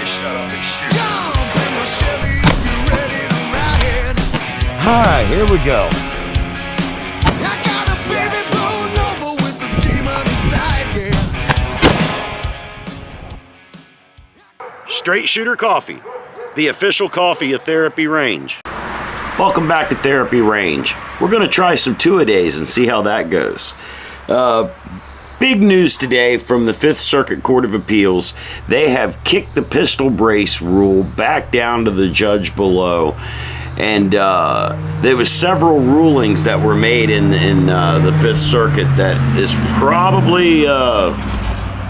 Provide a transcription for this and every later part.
to shut up and shoot. Hi, here we go. Straight Shooter Coffee, the official coffee of Therapy Range. Welcome back to Therapy Range. We're going to try some two-a-days and see how that goes. Big news today from the Fifth Circuit Court of Appeals. They have kicked the pistol brace rule back down to the judge below. And there was several rulings that were made in the Fifth Circuit that is probably,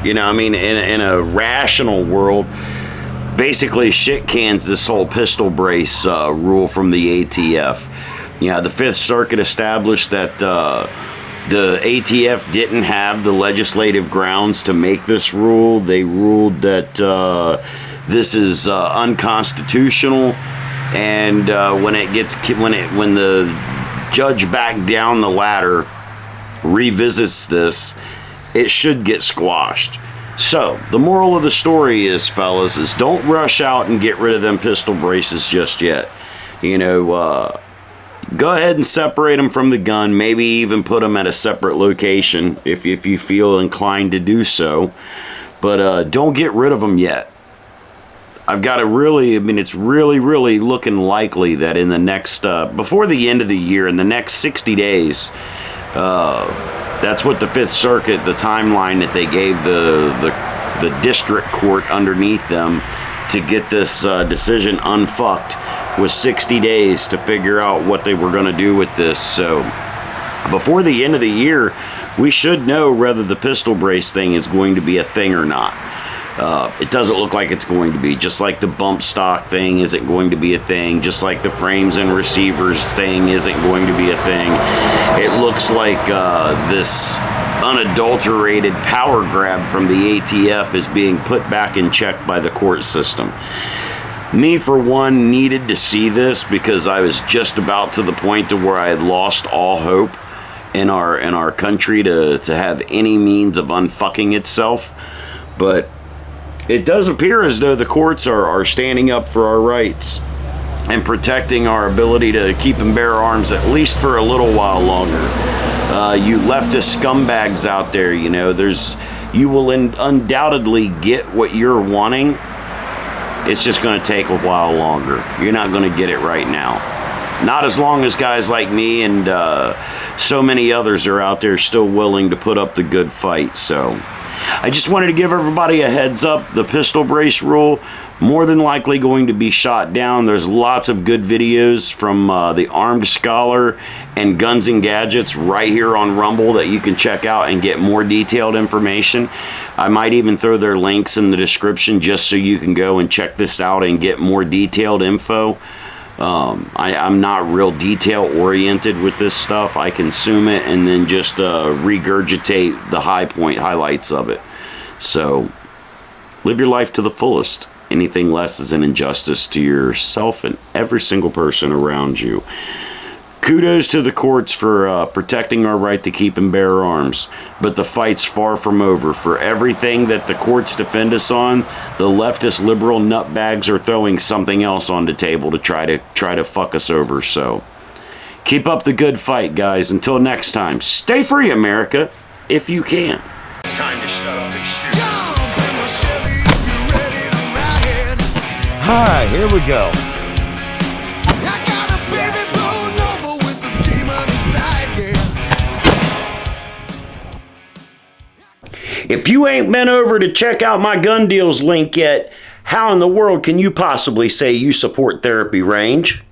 in a rational world, basically shit cans this whole pistol brace rule from the ATF. The Fifth Circuit established that the ATF didn't have the legislative grounds to make this rule. They ruled that this is unconstitutional, and when the judge back down the ladder revisits this, it should get squashed. So, the moral of the story is, fellas, is don't rush out and get rid of them pistol braces just yet. Go ahead and separate them from the gun, maybe even put them at a separate location if you feel inclined to do so. But don't get rid of them yet. It's really looking likely that in the next, before the end of the year, in the next 60 days, that's what the Fifth Circuit, the timeline that they gave the district court underneath them to get this decision unfucked, was 60 days to figure out what they were going to do with this. So before the end of the year, we should know whether the pistol brace thing is going to be a thing or not. It doesn't look like it's going to be. Just like the bump stock thing isn't going to be a thing. Just like the frames and receivers thing isn't going to be a thing. It looks like this unadulterated power grab from the ATF is being put back in check by the court system. Me, for one, needed to see this because I was just about to the point to where I had lost all hope in our country to have any means of unfucking itself. But it does appear as though the courts are standing up for our rights and protecting our ability to keep and bear arms at least for a little while longer. You leftist scumbags out there, you will undoubtedly get what you're wanting. It's just going to take a while longer. You're not going to get it right now. Not as long as guys like me and so many others are out there still willing to put up the good fight. So I just wanted to give everybody a heads up. The pistol brace rule, more than likely going to be shot down. There's lots of good videos from the Armed Scholar and Guns and Gadgets right here on Rumble that you can check out and get more detailed information. I might even throw their links in the description just so you can go and check this out and get more detailed info. I'm not real detail oriented with this stuff. I consume it and then just regurgitate the highlights of it. So live your life to the fullest. Anything less is an injustice to yourself and every single person around you. Kudos to the courts for protecting our right to keep and bear arms, but the fight's far from over. For everything that the courts defend us on, the leftist liberal nutbags are throwing something else on the table to try to fuck us over. So keep up the good fight, guys. Until next time, stay free, America, if you can. It's time to shut up and shoot. Hi, here we go. If you ain't been over to check out my gun deals link yet, how in the world can you possibly say you support Therapy Range?